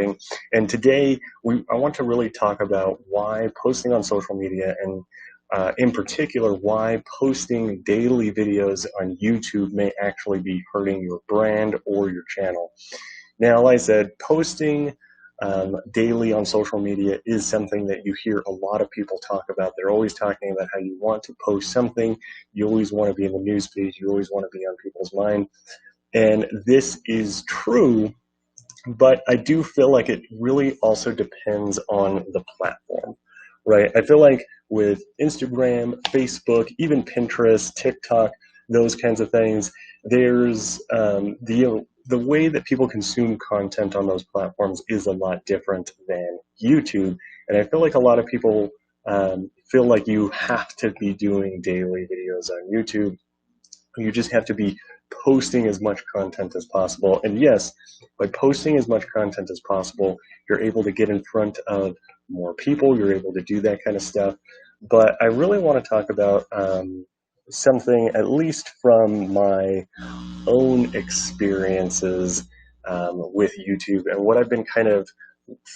And today, I want to really talk about why posting on social media and in particular, why posting daily videos on YouTube may actually be hurting your brand or your channel. Now, like I said, posting daily on social media is something that you hear a lot of people talk about. They're always talking about how you want to post something. You always want to be in the news feed. You always want to be on people's mind. And this is true, but I do feel like it really also depends on the platform, right? I feel like with Instagram, Facebook, even Pinterest, TikTok, those kinds of things, there's the way that people consume content on those platforms is a lot different than YouTube. And I feel like a lot of people feel like you have to be doing daily videos on YouTube. You just have to be posting as much content as possible. And yes, by posting as much content as possible, you're able to get in front of more people. You're able to do that kind of stuff. But I really want to talk about something, at least from my own experiences with YouTube and what I've been kind of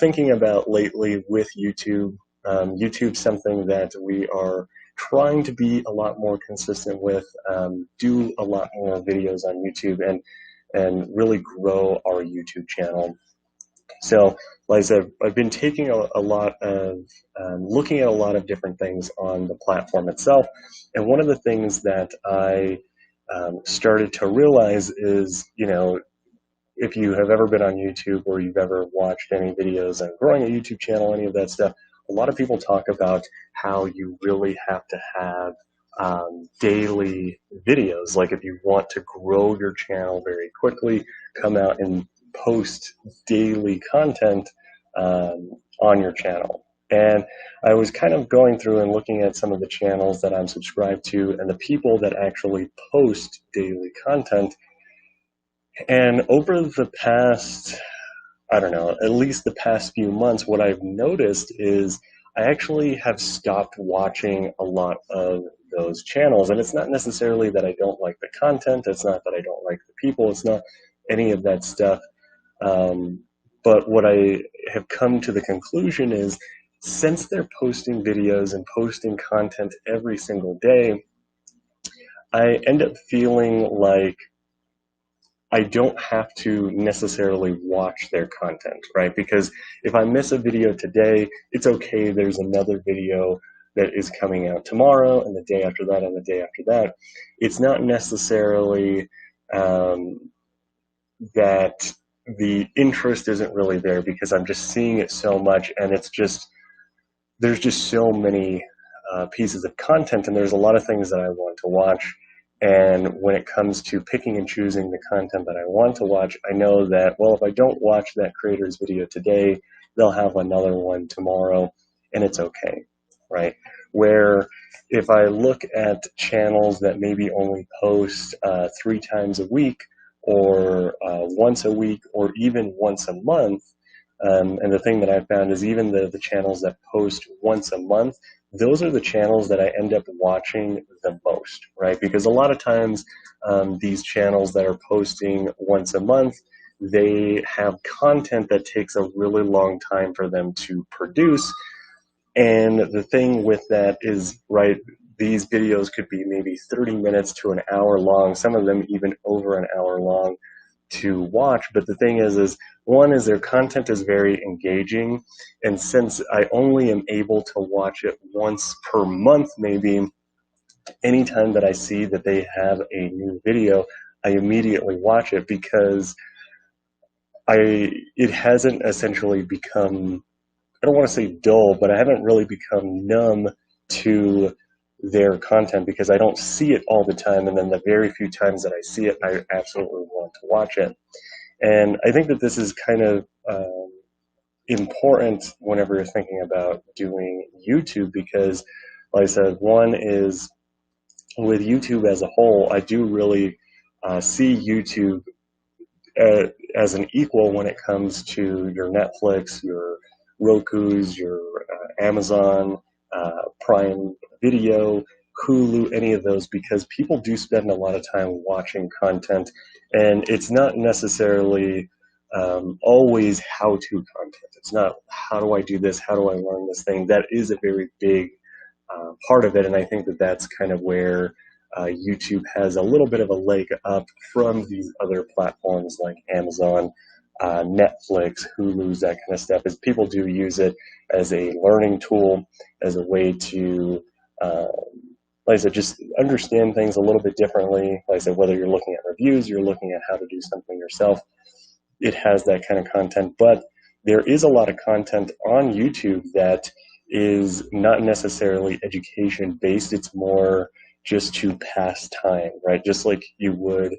thinking about lately with YouTube. YouTube's something that we are trying to be a lot more consistent with, do a lot more videos on YouTube and really grow our YouTube channel. So, like I said, I've been taking a lot of, looking at a lot of different things on the platform itself. And one of the things that I started to realize is, if you have ever been on YouTube or you've ever watched any videos on growing a YouTube channel, any of that stuff, a lot of people talk about how you really have to have daily videos. Like if you want to grow your channel very quickly, come out and post daily content on your channel. And I was kind of going through and looking at some of the channels that I'm subscribed to and the people that actually post daily content. And over the past, I don't know, at least the past few months, what I've noticed is I actually have stopped watching a lot of those channels. And it's not necessarily that I don't like the content. It's not that I don't like the people. It's not any of that stuff. But what I have come to the conclusion is since they're posting videos and posting content every single day, I end up feeling like I don't have to necessarily watch their content, right? Because if I miss a video today, it's okay. There's another video that is coming out tomorrow and the day after that and the day after that. It's not necessarily that the interest isn't really there because I'm just seeing it so much and it's just, there's just so many pieces of content and there's a lot of things that I want to watch. And when it comes to picking and choosing the content that I want to watch, I know that, well, if I don't watch that creator's video today, they'll have another one tomorrow, and it's okay, right? Where if I look at channels that maybe only post 3 times a week, or once a week, or even once a month, and the thing that I found is even the channels that post once a month, those are the channels that I end up watching the most, right? Because a lot of times these channels that are posting once a month, they have content that takes a really long time for them to produce. And the thing with that is, right, these videos could be maybe 30 minutes to an hour long, some of them even over an hour long to watch. But the thing is one is their content is very engaging, and since I only am able to watch it once per month, maybe anytime that I see that they have a new video, I immediately watch it because it hasn't essentially become, I don't want to say dull, but I haven't really become numb to their content because I don't see it all the time, and then the very few times that I see it, I absolutely want to watch it. And I think that this is kind of important whenever you're thinking about doing YouTube because, like I said, one is with YouTube as a whole, I do really see YouTube as an equal when it comes to your Netflix, your Roku's, your Amazon, Prime Video, Hulu, any of those, because people do spend a lot of time watching content, and it's not necessarily always how-to content. It's not how do I do this, how do I learn this thing. That is a very big part of it, and I think that that's kind of where YouTube has a little bit of a leg up from these other platforms like Amazon, Netflix, Hulu's, that kind of stuff, is people do use it as a learning tool, as a way to, like I said, just understand things a little bit differently. Like I said, whether you're looking at reviews, you're looking at how to do something yourself, it has that kind of content. But there is a lot of content on YouTube that is not necessarily education based. It's more just to pass time, right? Just like you would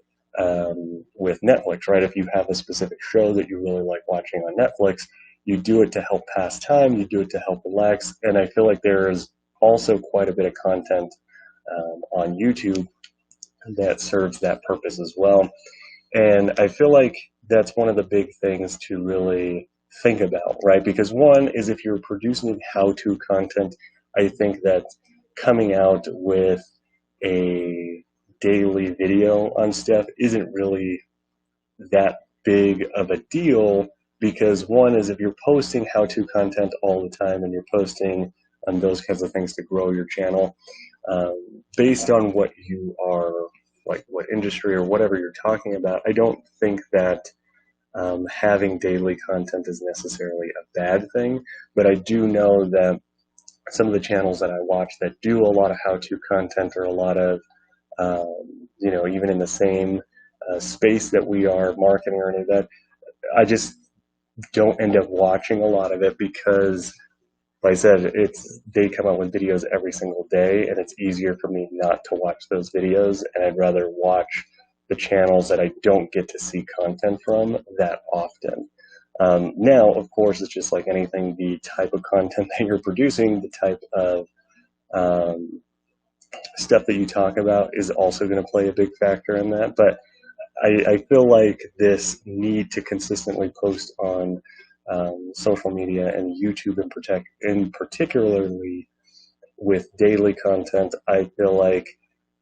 with Netflix, right? If you have a specific show that you really like watching on Netflix, you do it to help pass time, you do it to help relax. And I feel like there is also quite a bit of content on YouTube that serves that purpose as well. And I feel like that's one of the big things to really think about, right? Because one is, if you're producing how-to content, I think that coming out with a daily video on stuff isn't really that big of a deal, because one is, if you're posting how-to content all the time and you're posting on those kinds of things to grow your channel, based on what you are, like what industry or whatever you're talking about, I don't think that having daily content is necessarily a bad thing. But I do know that some of the channels that I watch that do a lot of how-to content, or a lot of, you know, even in the same space that we are marketing or any of that, I just don't end up watching a lot of it, because like I said, they come out with videos every single day, and it's easier for me not to watch those videos, and I'd rather watch the channels that I don't get to see content from that often. Now, of course, it's just like anything, the type of content that you're producing, the type of stuff that you talk about is also going to play a big factor in that. But I feel like this need to consistently post on social media and YouTube in particularly with daily content, I feel like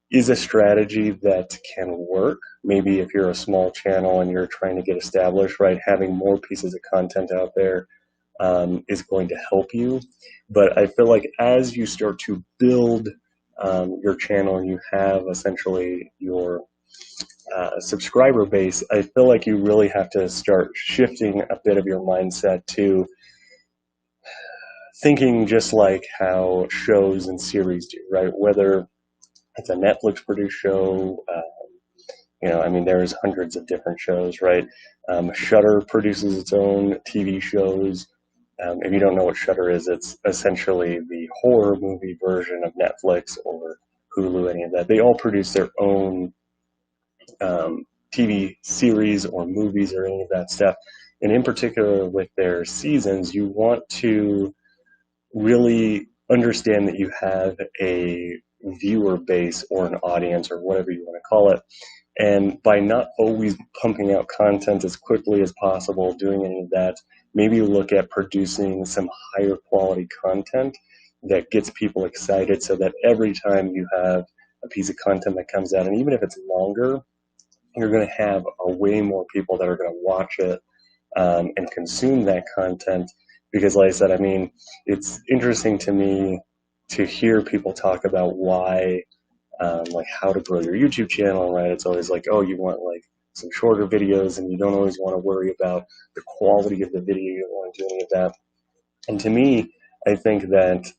is a strategy that can work. Maybe if you're a small channel and you're trying to get established, right, having more pieces of content out there is going to help you. But I feel like as you start to build your channel and you have essentially your subscriber base, I feel like you really have to start shifting a bit of your mindset to thinking just like how shows and series do, right? Whether it's a Netflix produced show, you know, I mean, there's hundreds of different shows, right? Shudder produces its own TV shows. If you don't know what Shudder is, it's essentially the horror movie version of Netflix or Hulu, any of that. They all produce their own TV series or movies or any of that stuff. And in particular with their seasons, you want to really understand that you have a viewer base or an audience or whatever you want to call it. And by not always pumping out content as quickly as possible, doing any of that, maybe look at producing some higher quality content that gets people excited, so that every time you have a piece of content that comes out, and even if it's longer, you're going to have way more people that are going to watch it and consume that content. Because like I said, I mean, it's interesting to me to hear people talk about why, like how to grow your YouTube channel, right? It's always like, oh, you want like some shorter videos and you don't always want to worry about the quality of the video. You don't want to do any of that. And to me, I think that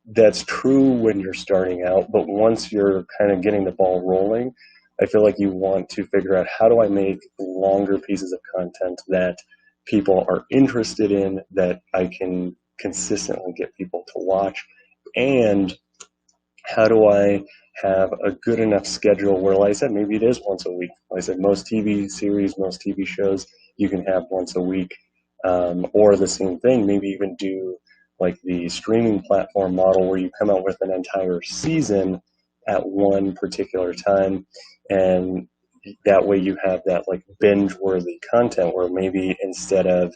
that's true when you're starting out, but once you're kind of getting the ball rolling, I feel like you want to figure out, how do I make longer pieces of content that people are interested in, that I can consistently get people to watch, and how do I have a good enough schedule where, like I said, maybe it is once a week. Like I said, most TV series, most TV shows, you can have once a week, or the same thing, maybe even do like the streaming platform model where you come out with an entire season at one particular time, and that way you have that like binge-worthy content where maybe instead of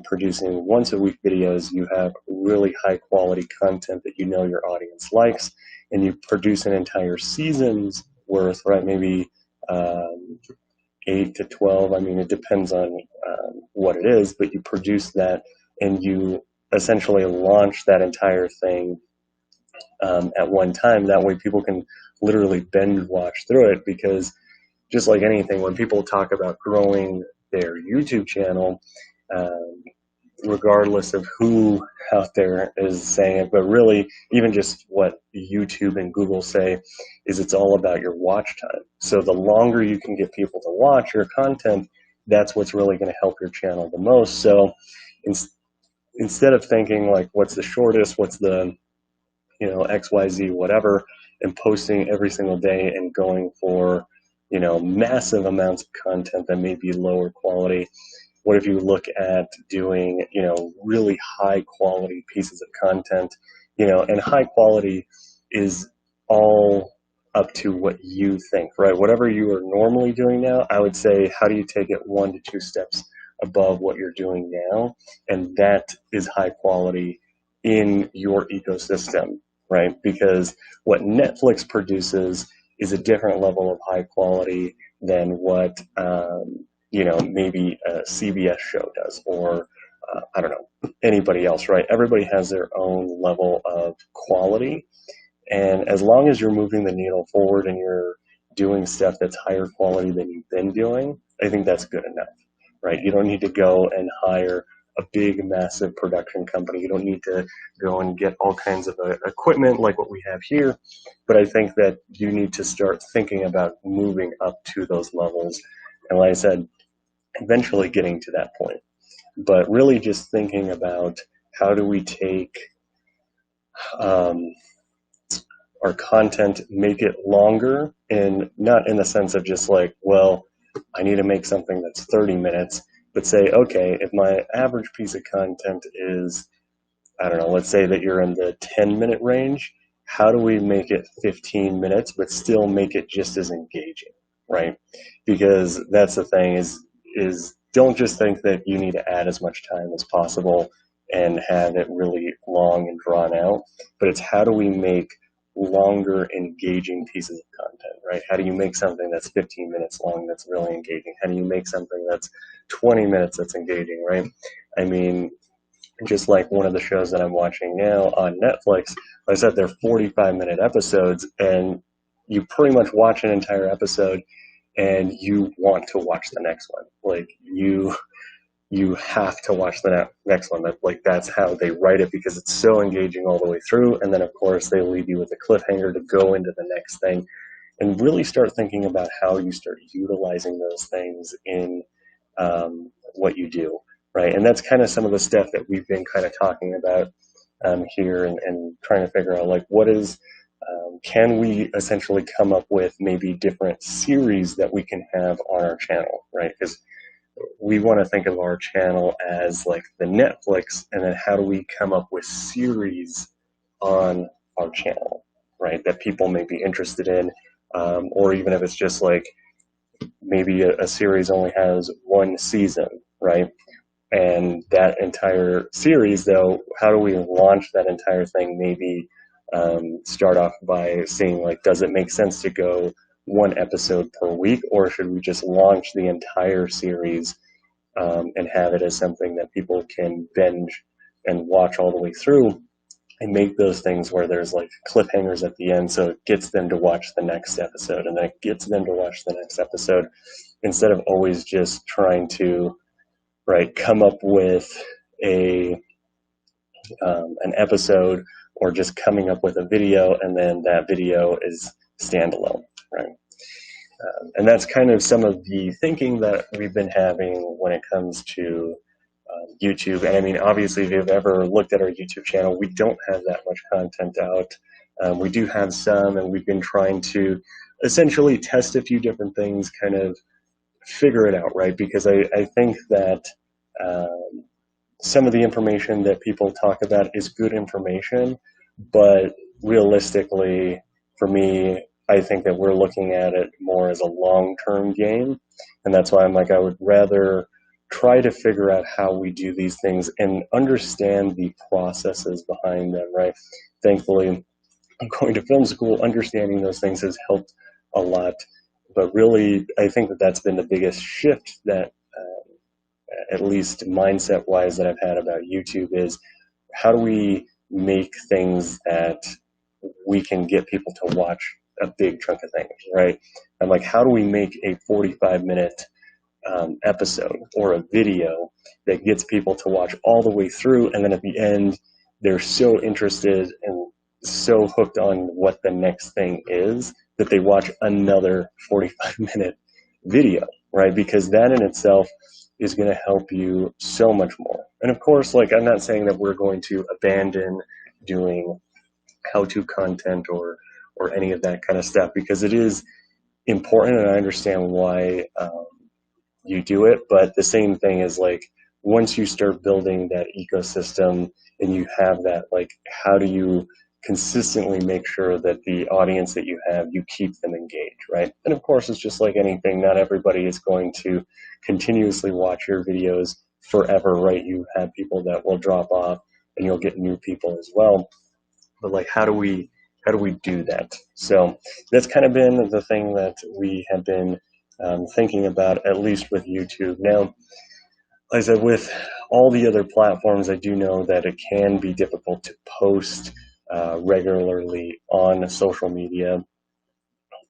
producing once a week videos, you have really high quality content that you know your audience likes, and you produce an entire season's worth, right? Maybe 8 to 12. I mean, it depends on what it is, but you produce that and you essentially launch that entire thing at one time. That way people can literally binge watch through it, because just like anything, when people talk about growing their YouTube channel, um, regardless of who out there is saying it, but really even just what YouTube and Google say is it's all about your watch time. So the longer you can get people to watch your content, that's what's really going to help your channel the most. So instead of thinking like what's the shortest, what's the XYZ whatever, and posting every single day and going for massive amounts of content that may be lower quality, what if you look at doing, really high quality pieces of content, and high quality is all up to what you think, right? Whatever you are normally doing now, I would say, how do you take it 1 to 2 steps above what you're doing now? And that is high quality in your ecosystem, right? Because what Netflix produces is a different level of high quality than what, maybe a CBS show does, or I don't know, anybody else, right? Everybody has their own level of quality. And as long as you're moving the needle forward and you're doing stuff that's higher quality than you've been doing, I think that's good enough, right? You don't need to go and hire a big, massive production company. You don't need to go and get all kinds of equipment like what we have here. But I think that you need to start thinking about moving up to those levels. And like I said, eventually getting to that point. But really just thinking about how do we take our content, make it longer, and not in the sense of just like, well, I need to make something that's 30 minutes, but say, okay, if my average piece of content is, I don't know, let's say that you're in the 10-minute range, how do we make it 15 minutes, but still make it just as engaging, right? Because that's the thing is don't just think that you need to add as much time as possible and have it really long and drawn out, but it's how do we make longer engaging pieces of content, right? How do you make something that's 15 minutes long that's really engaging? How do you make something that's 20 minutes that's engaging, right? I mean, just like one of the shows that I'm watching now on Netflix, like I said, they're 45-minute episodes, and you pretty much watch an entire episode and you want to watch the next one. Like you have to watch the next one. That's how they write it, because it's so engaging all the way through. And then of course they leave you with a cliffhanger to go into the next thing, and really start thinking about how you start utilizing those things in what you do, right? And that's kind of some of the stuff that we've been kind of talking about here, and trying to figure out like what is, can we essentially come up with maybe different series that we can have on our channel, right? Because we want to think of our channel as like the Netflix, and then how do we come up with series on our channel, right, that people may be interested in, or even if it's just like maybe a series only has 1 season, right? And that entire series, though, how do we launch that entire thing? Maybe start off by seeing, like, does it make sense to go 1 episode per week, or should we just launch the entire series and have it as something that people can binge and watch all the way through, and make those things where there's like cliffhangers at the end, so it gets them to watch the next episode, and then it gets them to watch the next episode, instead of always just trying to come up with an episode, or just coming up with a video and then that video is standalone, right? And that's kind of some of the thinking that we've been having when it comes to YouTube. And I mean, obviously, if you've ever looked at our YouTube channel, we don't have that much content out. We do have some, and we've been trying to essentially test a few different things, kind of figure it out, right? Because I think that some of the information that people talk about is good information, but realistically, for me, I think that we're looking at it more as a long-term game, and that's why I'm like, I would rather try to figure out how we do these things and understand the processes behind them, right? Thankfully, going to film school, understanding those things has helped a lot But really, I think that that's been the biggest shift that, at least mindset wise, that I've had about YouTube is how do we make things that we can get people to watch a big chunk of things, right? And like, how do we make a 45-minute episode or a video that gets people to watch all the way through, and then at the end, they're so interested and so hooked on what the next thing is that they watch another 45-minute video, right? Because that in itself is going to help you so much more. And of course, like, I'm not saying that we're going to abandon doing how-to content or any of that kind of stuff, because it is important, and I understand why you do it. But the same thing is, like, once you start building that ecosystem and you have that, like, how do you consistently make sure that the audience that you have, you keep them engaged, right? And of course, it's just like anything, not everybody is going to continuously watch your videos forever, right? You have people that will drop off and you'll get new people as well. But like, how do we do that? So that's kind of been the thing that we have been thinking about, at least with YouTube. Now, like I said, with all the other platforms, I do know that it can be difficult to post regularly on social media.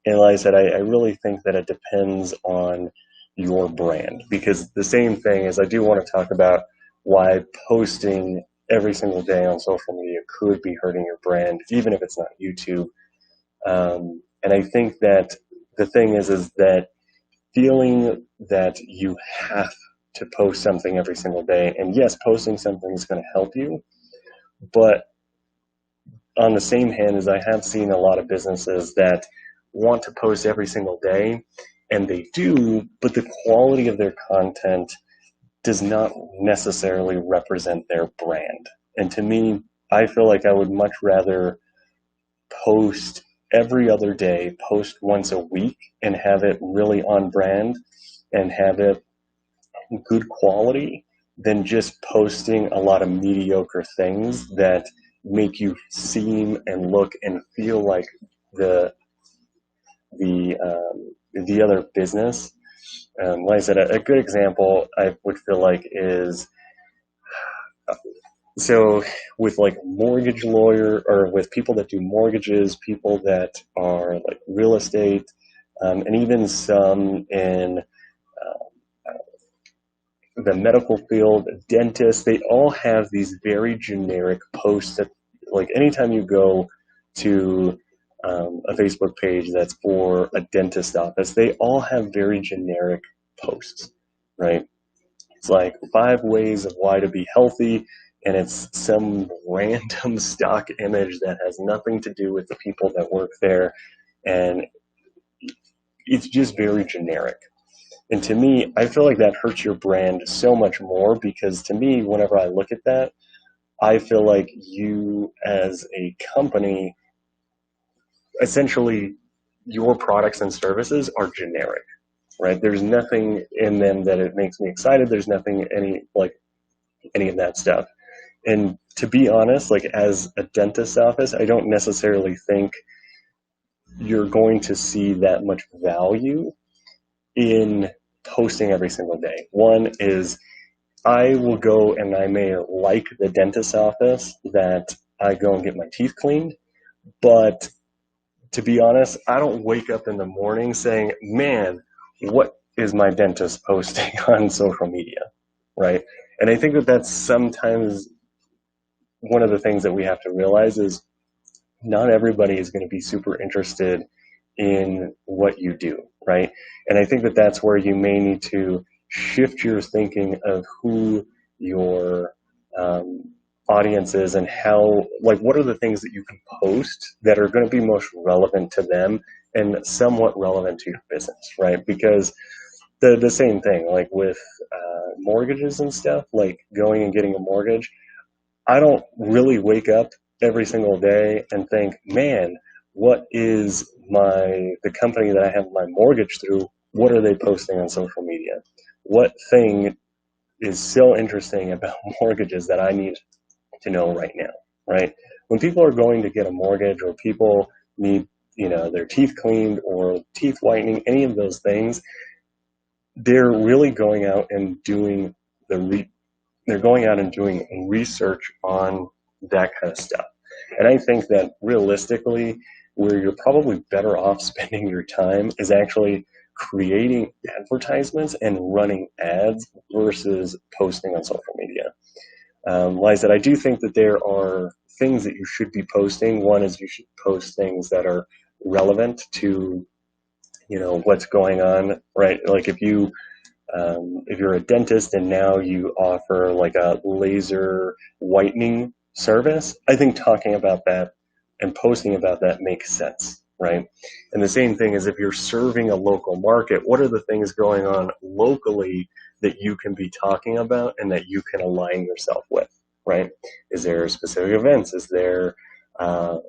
And like I said, I really think that it depends on your brand, because the same thing is, I do want to talk about why posting every single day on social media could be hurting your brand, even if it's not YouTube. And I think that the thing is that feeling that you have to post something every single day, and yes, posting something is going to help you, but on the same hand, as I have seen a lot of businesses that want to post every single day, and they do, but the quality of their content does not necessarily represent their brand. And to me, I feel like I would much rather post every other day, post once a week, and have it really on brand and have it good quality, than just posting a lot of mediocre things that make you seem and look and feel like the other business. Like I said, a good example I would feel like is, so with like mortgage lawyer, or with people that do mortgages, people that are like real estate, and even some in the medical field, dentists, they all have these very generic posts that, like, anytime you go to a Facebook page that's for a dentist office, they all have very generic posts, right? It's like 5 ways of why to be healthy, and it's some random stock image that has nothing to do with the people that work there, and it's just very generic. And to me, I feel like that hurts your brand so much more, because to me, whenever I look at that, I feel like you as a company, essentially your products and services are generic, right? There's nothing in them that it makes me excited. There's nothing, any of that stuff. And to be honest, like, as a dentist's office, I don't necessarily think you're going to see that much value in posting every single day. One is, I will go and I may like the dentist's office that I go and get my teeth cleaned, but to be honest, I don't wake up in the morning saying, man, what is my dentist posting on social media, right? And I think that that's sometimes one of the things that we have to realize is not everybody is going to be super interested in what you do, right? And I think that that's where you may need to shift your thinking of who your audience is, and how, like, what are the things that you can post that are going to be most relevant to them and somewhat relevant to your business, right? Because the same thing, like with mortgages and stuff, like going and getting a mortgage, I don't really wake up every single day and think, man, what is the company that I have my mortgage through, what are they posting on social media? What thing is so interesting about mortgages that I need to know right now, right? When people are going to get a mortgage, or people need their teeth cleaned or teeth whitening, any of those things, they're really going out and doing they're going out and doing research on that kind of stuff. And I think that realistically, where you're probably better off spending your time is actually creating advertisements and running ads versus posting on social media. Like I said, I do think that there are things that you should be posting. One is you should post things that are relevant to, what's going on, right? Like if you're a dentist and now you offer like a laser whitening service, I think talking about that and posting about that makes sense, right? And the same thing is if you're serving a local market, what are the things going on locally that you can be talking about and that you can align yourself with, right? Is there specific events? Is there, I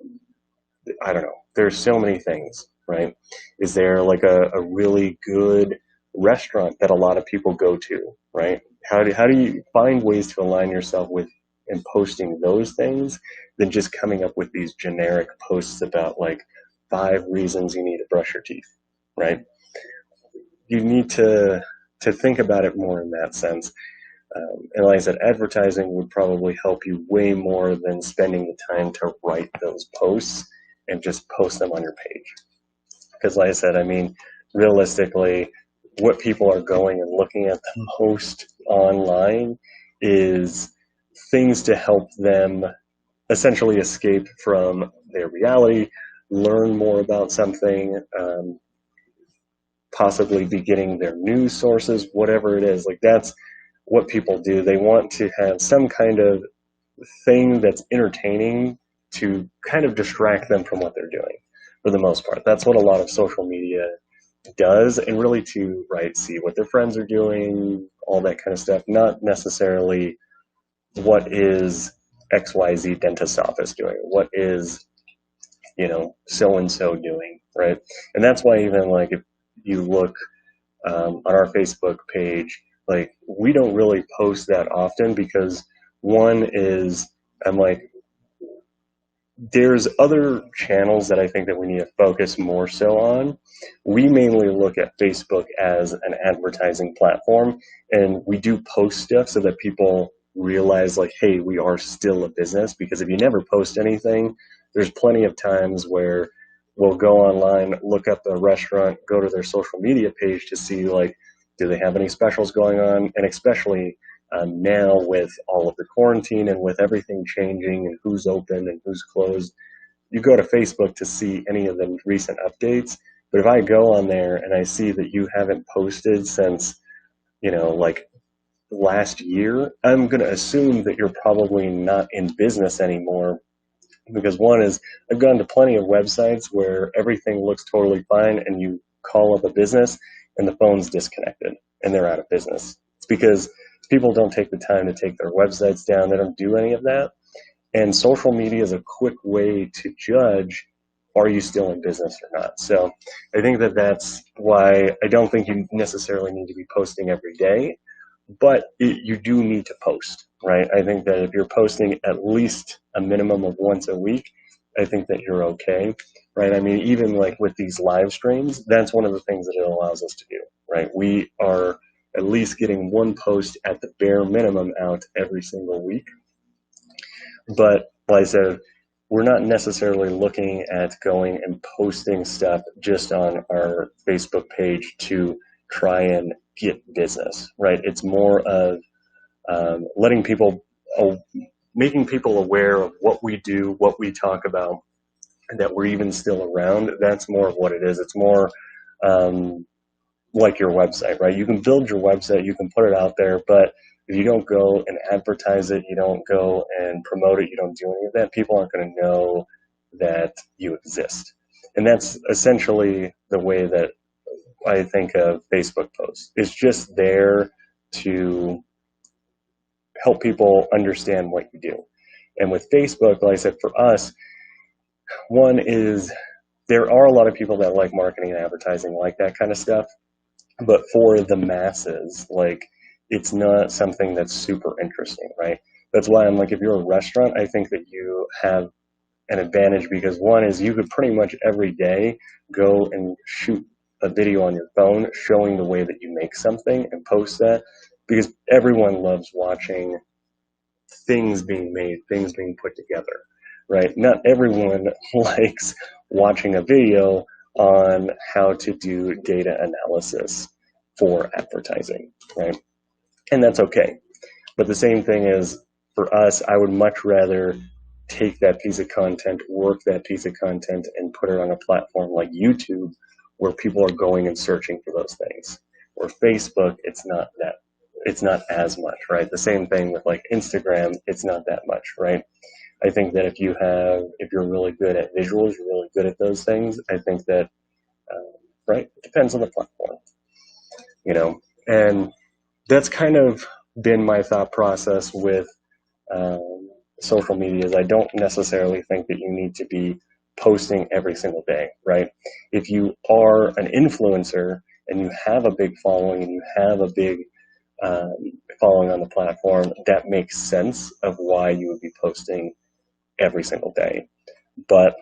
don't know, there's so many things, right? Is there like a really good restaurant that a lot of people go to, right? How do you find ways to align yourself with and posting those things than just coming up with these generic posts about like 5 reasons you need to brush your teeth, right? You need to think about it more in that sense. And like I said, advertising would probably help you way more than spending the time to write those posts and just post them on your page. Because like I said, I mean, realistically, what people are going and looking at the most online is things to help them essentially escape from their reality, learn more about something, possibly be getting their news sources, whatever it is. Like that's what people do. They want to have some kind of thing that's entertaining to kind of distract them from what they're doing for the most part. That's what a lot of social media does, and really to see what their friends are doing, all that kind of stuff, not necessarily what is XYZ dentist office doing, what is so and so doing, right? And that's why even like if you look on our Facebook page, like we don't really post that often because one is I'm like, there's other channels that I think that we need to focus more so on. We mainly look at Facebook as an advertising platform, and we do post stuff so that people realize like, hey, we are still a business. Because if you never post anything, there's plenty of times where we'll go online, look up a restaurant, go to their social media page to see like, do they have any specials going on? And especially now with all of the quarantine and with everything changing and who's open and who's closed, you go to Facebook to see any of the recent updates. But if I go on there and I see that you haven't posted since, like last year, I'm going to assume that you're probably not in business anymore. Because one is, I've gone to plenty of websites where everything looks totally fine and you call up a business and the phone's disconnected and they're out of business. It's because people don't take the time to take their websites down. They don't do any of that. And social media is a quick way to judge, are you still in business or not? So I think that that's why I don't think you necessarily need to be posting every day, but you do need to post, right? I think that if you're posting at least a minimum of once a week, I think that you're okay, right? I mean, even like with these live streams, that's one of the things that it allows us to do, right? We are at least getting one post at the bare minimum out every single week. But like I said, we're not necessarily looking at going and posting stuff just on our Facebook page to try and get business, right? It's more of letting people, making people aware of what we do, what we talk about, and that we're even still around. That's more of what it is. It's more like your website, right? You can build your website, you can put it out there, but if you don't go and advertise it, you don't go and promote it, you don't do any of that, people aren't going to know that you exist. And that's essentially the way that I think of Facebook posts. It's just there to help people understand what you do. And with Facebook, like I said, for us, one is there are a lot of people that like marketing and advertising, like that kind of stuff. But for the masses, like, it's not something that's super interesting, right? That's why I'm like, if you're a restaurant, I think that you have an advantage because one is you could pretty much every day go and shoot a video on your phone showing the way that you make something and post that, because everyone loves watching things being made, things being put together, right? Not everyone likes watching a video on how to do data analysis for advertising, right? And that's okay. But the same thing is, for us, I would much rather take that piece of content, work that piece of content, and put it on a platform like YouTube, where people are going and searching for those things. Or Facebook, it's not as much, right? The same thing with like Instagram, it's not that much, right? I think that if you're really good at visuals, you're really good at those things, I think that, right, it depends on the platform, you know? And that's kind of been my thought process with social media. Is I don't necessarily think that you need to be posting every single day, right? If you are an influencer and you have a big following and you have a big following on the platform, that makes sense of why you would be posting every single day. But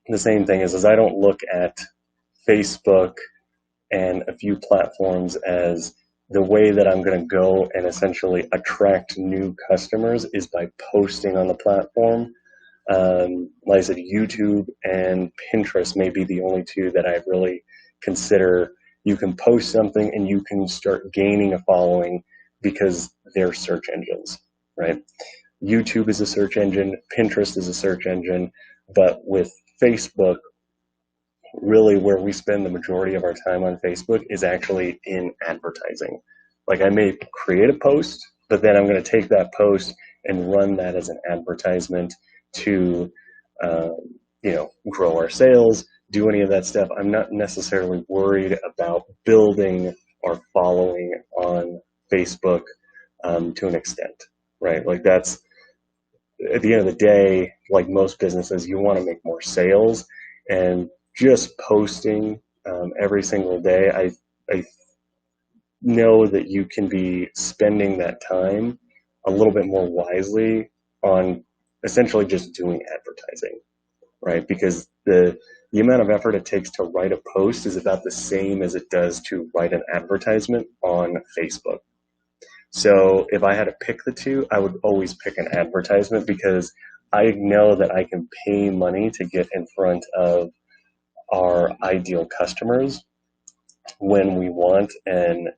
the same thing is I don't look at Facebook and a few platforms as the way that I'm going to go and essentially attract new customers is by posting on the platform. Like I said, YouTube and Pinterest may be the only two that I really consider you can post something and you can start gaining a following because they're search engines, right? YouTube is a search engine, Pinterest is a search engine, but with Facebook, really where we spend the majority of our time on Facebook is actually in advertising. Like I may create a post, but then I'm going to take that post and run that as an advertisement to, grow our sales, do any of that stuff. I'm not necessarily worried about building our following on Facebook to an extent, right? Like that's, at the end of the day, like most businesses, you want to make more sales, and just posting every single day, I know that you can be spending that time a little bit more wisely on essentially just doing advertising, right? Because the amount of effort it takes to write a post is about the same as it does to write an advertisement on Facebook. So if I had to pick the two, I would always pick an advertisement because I know that I can pay money to get in front of our ideal customers when we want and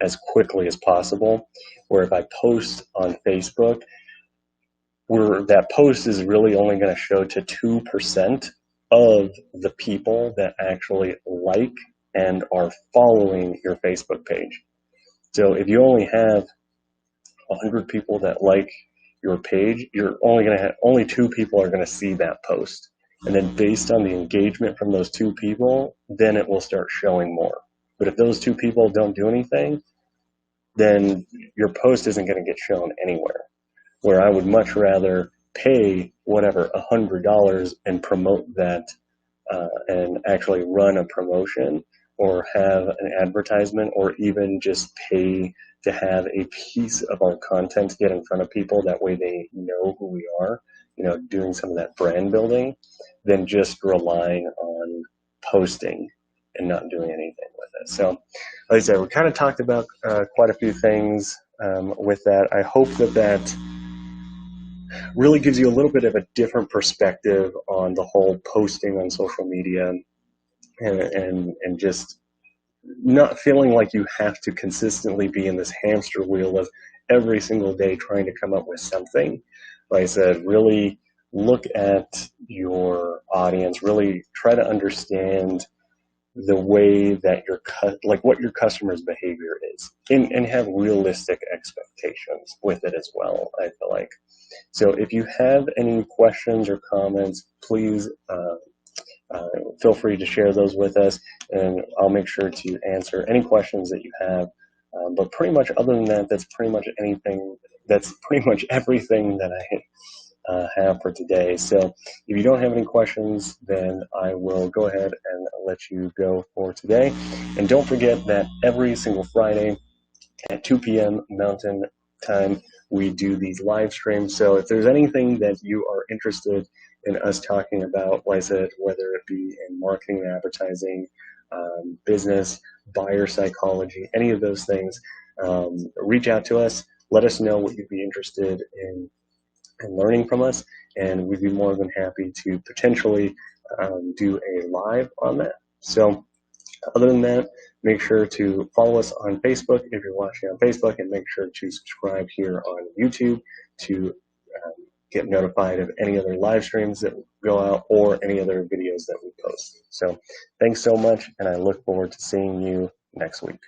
as quickly as possible. Where if I post on Facebook, that post is really only going to show to 2% of the people that actually like and are following your Facebook page. So if you only have 100 people that like your page, you're only going to have, only 2 people are going to see that post. And then based on the engagement from those 2 people, then it will start showing more. But if those 2 people don't do anything, then your post isn't going to get shown anywhere. Where I would much rather pay whatever $100 and promote that and actually run a promotion or have an advertisement or even just pay to have a piece of our content get in front of people. That way they know who we are, doing some of that brand building, than just relying on posting and not doing anything with it. So like I said, we kind of talked about quite a few things with that. I hope that really gives you a little bit of a different perspective on the whole posting on social media and just not feeling like you have to consistently be in this hamster wheel of every single day trying to come up with something. Like I said, really look at your audience, really try to understand the way that what your customer's behavior is, and have realistic expectations with it as well, I feel like. So if you have any questions or comments, please feel free to share those with us, and I'll make sure to answer any questions that you have. But pretty much other than that, that's pretty much everything that I have for today. So if you don't have any questions, then I will go ahead and let you go for today. And don't forget that every single Friday at 2 p.m. Mountain Time, we do these live streams. So if there's anything that you are interested in us talking about, like I said, whether it be in marketing and advertising, business, buyer psychology, any of those things, reach out to us. Let us know what you'd be interested in learning from us, and we'd be more than happy to potentially do a live on that. So other than that, make sure to follow us on Facebook if you're watching on Facebook, and make sure to subscribe here on YouTube to get notified of any other live streams that go out or any other videos that we post. So thanks so much, and I look forward to seeing you next week.